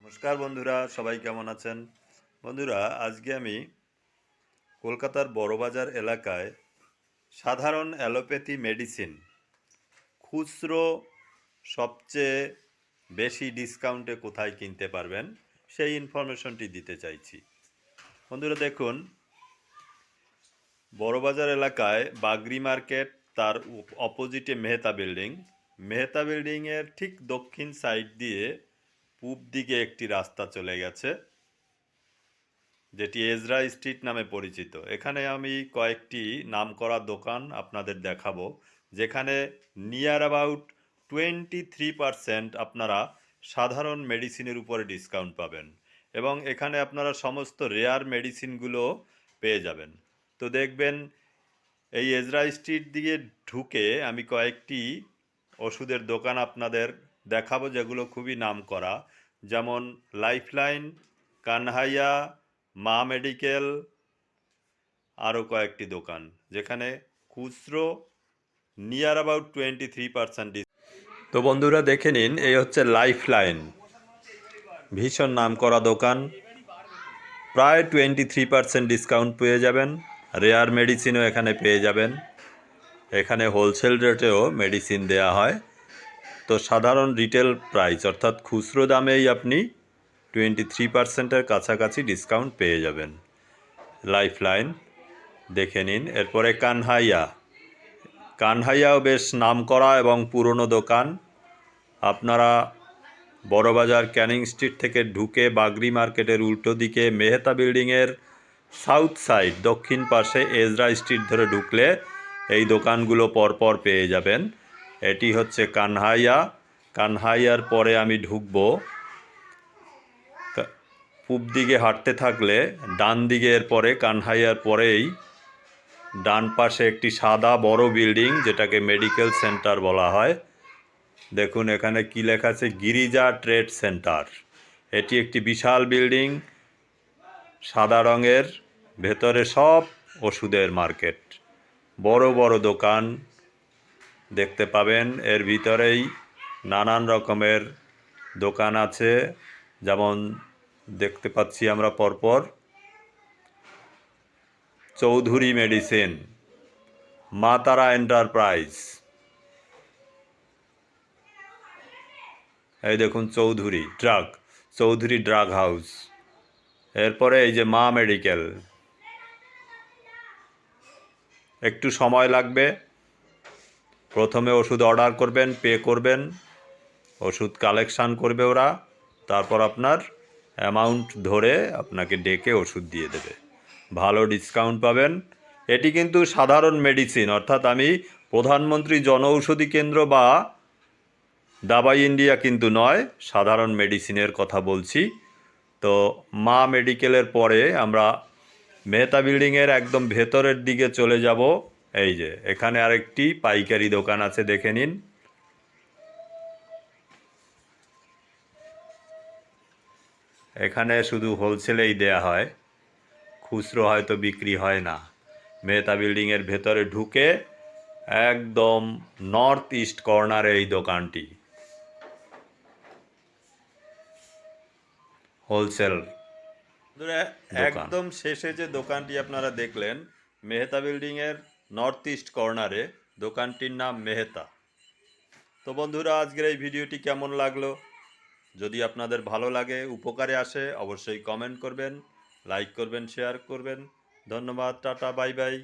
নমস্কার বন্ধুরা, সবাই কেমন আছেন? বন্ধুরা, আজকে আমি কলকাতার বড়বাজার এলাকায় সাধারণ অ্যালোপ্যাথি মেডিসিন খুচরো সবচেয়ে বেশি ডিসকাউন্টে কোথায় কিনতে পারবেন সেই ইনফরমেশনটি দিতে চাইছি। বন্ধুরা দেখুন, বড়বাজার এলাকায় বাগরি মার্কেট, তার অপোজিটে মেহতা বিল্ডিংয়ের ঠিক দক্ষিণ সাইড দিয়ে পূব দিকে একটি রাস্তা চলে গেছে, যেটি এজরা স্ট্রিট নামে পরিচিত। এখানে আমি কয়েকটি নামকরা দোকান আপনাদের দেখাবো, যেখানে নিয়ার অ্যাবাউট 23% আপনারা সাধারণ মেডিসিনের উপরে ডিসকাউন্ট পাবেন, এবং এখানে আপনারা সমস্ত রেয়ার মেডিসিনগুলো পেয়ে যাবেন। তো দেখবেন, এই এজরা স্ট্রিট দিয়ে ঢুকে আমি কয়েকটি ওষুধের দোকান আপনাদের দেখাবো, যেগুলো খুবই নামকরা, যেমন লাইফলাইন, কানহাইয়া, মা মেডিকেল, আরও কয়েকটি দোকান, যেখানে খুচরো নিয়ার অ্যাবাউট 23% তো বন্ধুরা দেখে নিন, এই হচ্ছে লাইফলাইন, ভীষণ নামকরা দোকান, প্রায় 23% ডিসকাউন্ট পেয়ে যাবেন। রেয়ার মেডিসিনও এখানে পেয়ে যাবেন। এখানে হোলসেল রেটেও মেডিসিন দেয়া হয়। তো সাধারণ রিটেল প্রাইস অর্থাৎ খুচরো দামেই আপনি 23%-এর কাছাকাছি ডিসকাউন্ট পেয়ে যাবেন। লাইফলাইন দেখে নিন। এরপরে কানহাইয়াও বেশ নামকরা এবং পুরনো দোকান। আপনারা বড়বাজার ক্যানিং স্ট্রিট থেকে ঢুকে বাগরি মার্কেটের উল্টো দিকে মেহতা বিল্ডিংয়ের সাউথ সাইড দক্ষিণ পাশে এজরা স্ট্রিট ধরে ঢুকলে এই দোকানগুলো পরপর পেয়ে যাবেন। এটি হচ্ছে কানহাইয়ার পরে আমি ঢুকবো, পূব দিকে হাঁটতে থাকলে ডান দিকের পরে, কানহাইয়ার পরেই ডান পাশে একটি সাদা বড় বিল্ডিং, যেটাকে মেডিকেল সেন্টার বলা হয়। দেখুন এখানে কি লেখা আছে, গিরিজা ট্রেড সেন্টার। এটি একটি বিশাল বিল্ডিং, সাদা রঙের, ভেতরে সব ওষুধের মার্কেট, বড় বড় দোকান দেখতে পাবেন। এর ভিতরেই নানান রকমের দোকান আছে, যেমন দেখতে পাচ্ছি আমরা পরপর চৌধুরী মেডিসিন, মা তারা এন্টারপ্রাইজ, এই দেখুন চৌধুরী ড্রাগ হাউস। এরপরে এই যে মা মেডিকেল। একটু সময় লাগবে, প্রথমে ওষুধ অর্ডার করবেন, পে করবেন, ওষুধ কালেকশান করবে ওরা, তারপর আপনার অ্যামাউন্ট ধরে আপনাকে ডেকে ওষুধ দিয়ে দেবে, ভালো ডিসকাউন্ট পাবেন। এটি কিন্তু সাধারণ মেডিসিন, অর্থাৎ আমি প্রধানমন্ত্রী জনঔষধি কেন্দ্র বা দাবাই ইন্ডিয়া কিন্তু নয়, সাধারণ মেডিসিনের কথা বলছি। তো মা মেডিকেলের পরে আমরা মেহতা বিল্ডিংয়ের একদম ভেতরের দিকে চলে যাব। এই যে এখানে আরেকটি পাইকারি দোকান আছে, দেখে নিন। এখানে শুধু হোলসেলেই দেয়া হয়, খুচরো হয়তো বিক্রি হয় না। মেহতা বিল্ডিংয়ের ভেতরে ঢুকে একদম নর্থ ইস্ট কর্নারে এই দোকানটি, হোলসেল একদম শেষে যে দোকানটি আপনারা দেখলেন মেহতা বিল্ডিংয়ের নর্থ ইস্ট কর্নারে, দোকানটির নাম মেহতা। তো বন্ধুরা, আজকের এই ভিডিওটি কেমন লাগলো? যদি আপনাদের ভালো লাগে, উপকারে আসে, অবশ্যই কমেন্ট করবেন, লাইক করবেন, শেয়ার করবেন। ধন্যবাদ, টাটা, বাই বাই।